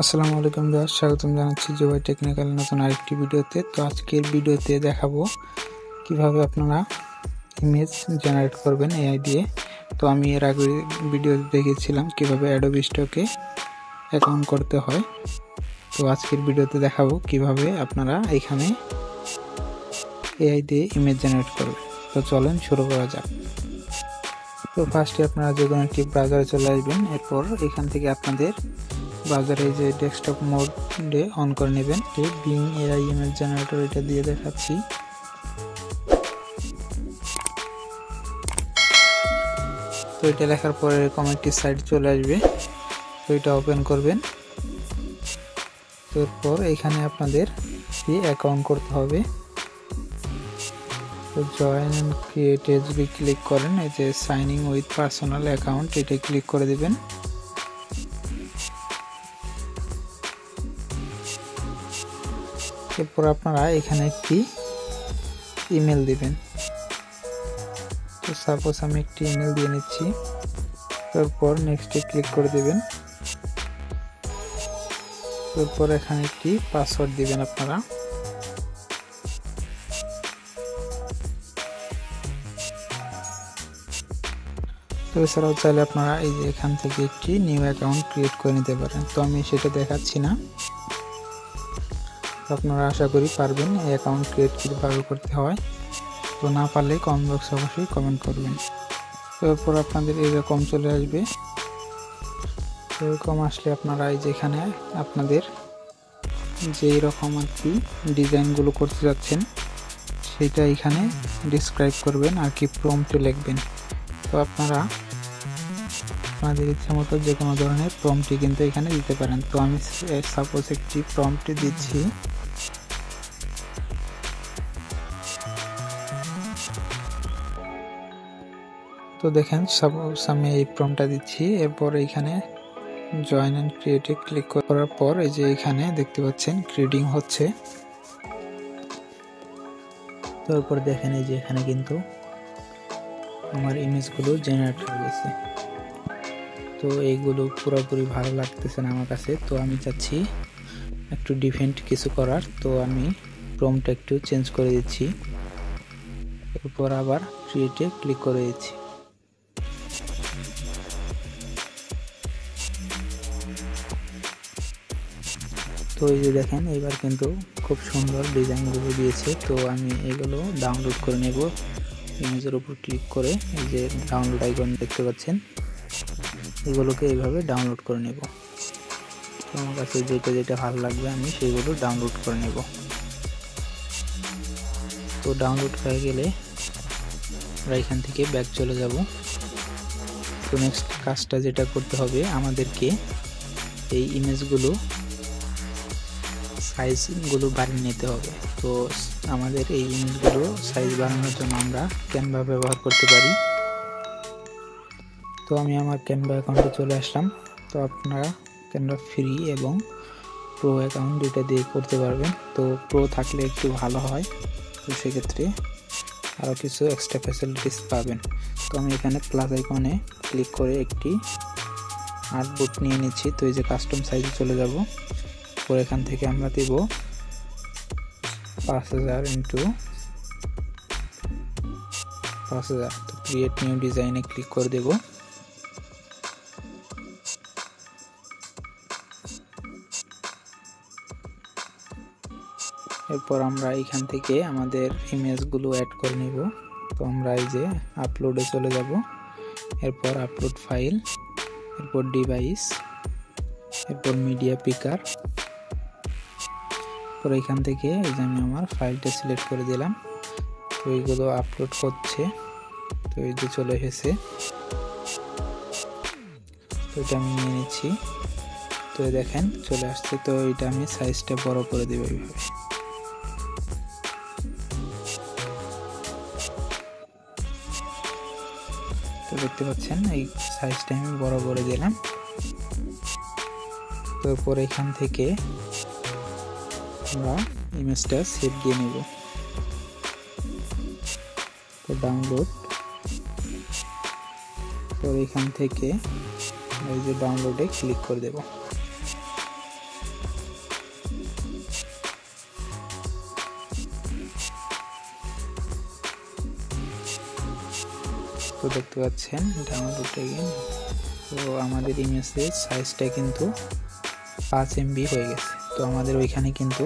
আসসালামু আলাইকুম ভিউয়ার্স, স্বাগতম জানাচ্ছি জুবাই টেকনিক্যাল নতুন আরেকটি ভিডিওতে। তো আজকের ভিডিওতে দেখাবো কিভাবে আপনারা ইমেজ জেনারেট করবেন এআই দিয়ে। তো আমি এর আগে ভিডিও দেখেছিলাম কিভাবে অ্যাডোবি স্টকে অ্যাকাউন্ট করতে হয়। তো আজকের ভিডিওতে দেখাবো কিভাবে আপনারা এখানে এআই দিয়ে ইমেজ জেনারেট করবেন। তো চলেন শুরু করা যাক। তো ফার্স্টে আপনারা যে কোনো একটি ব্রাউজারে চলে আসবেন। এরপর এখান থেকে আপনাদের ব্রাউজারে যে ডেস্কটপ মোডে অন করে নেবেন। বিং এআই ইমেজ জেনারেটর এটা দিয়ে দেখাচ্ছি। তো এটা লেখার পরে এরকম একটি সাইট চলে আসবে। তো এটা ওপেন করবেন। এরপর এখানে আপনাদের অ্যাকাউন্ট করতে হবে। তো জয়েন এন্ড ক্রিয়েট এ যদি ক্লিক করেন, এই যে sign in with personal account এটা ক্লিক করে দিবেন। এরপর আপনারা এখানে একটি ইমেল দিবেন। তো সাপোজ আমি একটি ইমেল দিয়ে নিচ্ছি। তারপর নেক্সটে ক্লিক করে দিবেন। তারপর এখানে একটি পাসওয়ার্ড দিবেন আপনারা। তো এছাড়াও চাইলে আপনারা এই যে এখান থেকে একটি নিউ অ্যাকাউন্ট ক্রিয়েট করে নিতে পারেন। তো আমি সেটা দেখাচ্ছি না। আপনারা আশা করি পারবেন এই অ্যাকাউন্ট ক্রিয়েট কীভাবে করতে হয়। তো না পারলে কমেন্ট বক্সে অবশ্যই কমেন্ট করবেন। এরপর আপনাদের এরকম চলে আসবে। এরকম আসলে আপনারা এই যে এখানে আপনাদের যেই রকম আর কি ডিজাইনগুলো করতে যাচ্ছেন সেটা এখানে ডিসক্রাইব করবেন আর কি প্রম্পটে লিখবেন। তো আপনারা আপনাদের ইচ্ছা মতো যে কোনো ধরনের প্রম্পটই কিন্তু এখানে দিতে পারেন। তো আমি সাপোজ একটি প্রম্পট দিচ্ছি। তো দেখেন সাপোজ আমি এই প্রম্পটটা দিচ্ছি। এরপর এইখানে জয়েন এন্ড ক্রিয়েট এ ক্লিক করার পর এই যে এখানে দেখতে পাচ্ছেন গ্রেডিং হচ্ছে। তারপর দেখেন এই যে এখানে কিন্তু আমার ইমেজগুলো জেনারেট হয়ে গেছে। তো এইগুলো পুরোপুরি ভালো লাগতেছে না আমার কাছে। তো আমি চাচ্ছি একটু ডিফারেন্ট কিছু করার। তো আমি প্রম্পটটা একটু চেঞ্জ করে দিচ্ছি। এরপর আবার ক্রিয়েটে ক্লিক করে দিচ্ছি। তো এই যে দেখেন এবার কিন্তু খুব সুন্দর ডিজাইনগুলো দিয়েছে। তো আমি এগুলো ডাউনলোড করে নেব। ইমেজের উপর ক্লিক করে এই যে ডাউনলোড আইকন দেখতে পাচ্ছেন, এগুলোকে এইভাবে ডাউনলোড করে নেব। তো আমার কাছে যেটা ভালো লাগবে আমি সেইগুলো ডাউনলোড করে নেব। তো ডাউনলোড হয়ে গেলে আমরা এখান থেকে ব্যাক চলে যাব। তো নেক্সট কাজটা যেটা করতে হবে, আমাদেরকে এই ইমেজগুলো সাইজগুলো বাড়িয়ে নিতে হবে। তো আমাদের এই ইমেজগুলো সাইজ বাড়ানোর জন্য আমরা ক্যানভা ব্যবহার করতে পারি। তো আমি আমার ক্যানভা অ্যাকাউন্টে চলে আসলাম। তো আপনারা ক্যানভা ফ্রি এবং প্রো অ্যাকাউন্ট দুইটা দিয়ে করতে পারবেন। তো প্রো থাকলে একটু ভালো হয়। তো সেক্ষেত্রে আরও কিছু এক্সট্রা ফ্যাসিলিটিস পাবেন। তো আমি এখানে প্লাস আইকনে ক্লিক করে একটি আর্টবোর্ড নিয়ে নিচ্ছি। তো এই যে কাস্টম সাইজে চলে যাব। পরে এখান থেকে আমরা দেব 5000 ইন্টু 5000। তো ক্রিয়েট নিউ ডিজাইনে ক্লিক করে দেব। এরপর আমরা এখান থেকে আমাদের ইমেজগুলো অ্যাড করে নেব। তো আমরা এই যে আপলোডে চলে যাব। এরপর আপলোড ফাইল, এরপর ডিভাইস, এরপর মিডিয়া পিকার। পরে এখান থেকে এই যে আমি আমার ফাইলটা সিলেক্ট করে দিলাম। তো এইগুলো আপলোড করছে। তো এই যে চলে এসেছে। তো এটা আমি নিয়ে নিচ্ছি। তো দেখেন চলে আসছে। তো এটা আমি সাইজটা বড় করে দেব এইভাবে। তো দেখতে পাচ্ছেন এই সাইজটা আমি বড় করে দিলাম। তো এরপর এখান থেকে আমরা ইমেজটা সেভ দিয়ে নেব। তো ডাউনলোড, তো এখান থেকে এই যে ডাউনলোডে ক্লিক করে দেব। তো দেখতে পাচ্ছেন ডাউনলোড এগেইন। তো আমাদের ইমেজের সাইজটা কিন্তু 5 MB হয়ে গেছে। তো আমাদের ওইখানে কিন্তু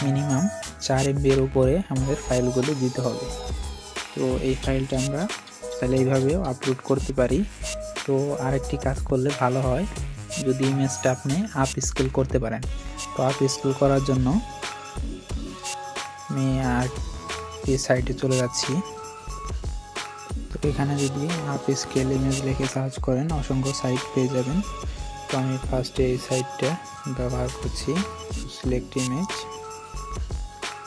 মিনিমাম 4 MB এর উপরে আমাদের ফাইলগুলো দিতে হবে। তো এই ফাইলটা আমরা তাহলে এইভাবেও আপলোড করতে পারি। তো আরেকটি কাজ করলে ভালো হয়, যদি ইমেজটা আপনি আপ স্কেল করতে পারেন। তো আপ স্কেল করার জন্য আমি আর এই সাইটে চলে যাচ্ছি। তো এখানে যদি আপ স্কেল ইমেজ লিখে সার্চ করেন অসংখ্য সাইট পেয়ে যাবেন। তো আমি ফার্স্টে এই সাইটটা ব্যবহার করছি, সিলেক্ট ইমেজ।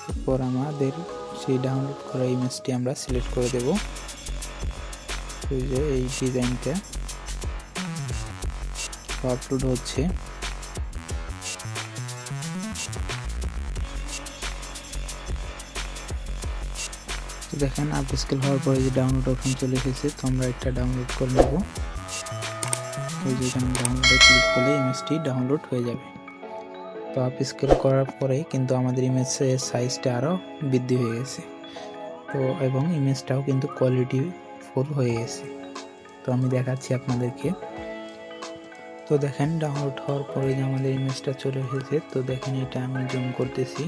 তারপর আমাদের সেই ডাউনলোড করা ইমেজটি আমরা সিলেক্ট করে দেব। এই যে এই ডিজাইনটা আপলোড হচ্ছে। তো দেখেন আপ স্কেল হওয়ার পরে যে ডাউনলোড অপশন চলে এসেছে। তো আমরা একটা ডাউনলোড করে নেব। এই যে এখানে ডাউনলোডে ক্লিক করলে ইমেজটি ডাউনলোড হয়ে যাবে। তো আপ স্কেল করার পরে কিন্তু আমাদের ইমেজের সাইজটা আরও বৃদ্ধি হয়ে গেছে। তো এবং ইমেজটাও কিন্তু কোয়ালিটি ফুল হয়ে গেছে। তো আমি দেখাচ্ছি আপনাদেরকে। তো দেখেন ডাউনলোড হওয়ার পরে যে আমাদের ইমেজটা চলে এসেছে। তো দেখেন এটা আমি জুম করতেছি।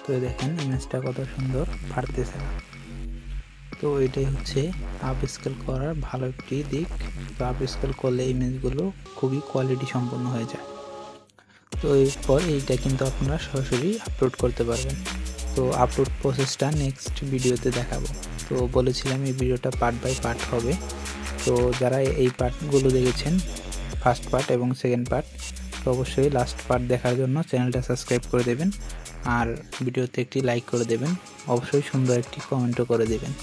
তো দেখেন ইমেজটা কত সুন্দর ফাটতেছে না। তো এটাই হচ্ছে আপ স্কেল করার ভালো একটি দিক। তো আপ স্কেল করলে ইমেজগুলো খুবই কোয়ালিটি সম্পন্ন হয়ে যায়। তো এরপর এইটা কিন্তু আপনারা সরাসরি আপলোড করতে পারবেন। তো আপলোড প্রসেসটা নেক্সট ভিডিওতে দেখাবো। তো বলেছিলাম এই ভিডিওটা পার্ট বাই পার্ট হবে। তো যারা এই পার্টগুলো দেখেছেন, ফার্স্ট পার্ট এবং সেকেন্ড পার্ট, তো অবশ্যই লাস্ট পার্ট দেখার জন্য চ্যানেলটা সাবস্ক্রাইব করে দেবেন আর ভিডিওতে একটি লাইক করে দেবেন। অবশ্যই সুন্দর একটি কমেন্টও করে দেবেন।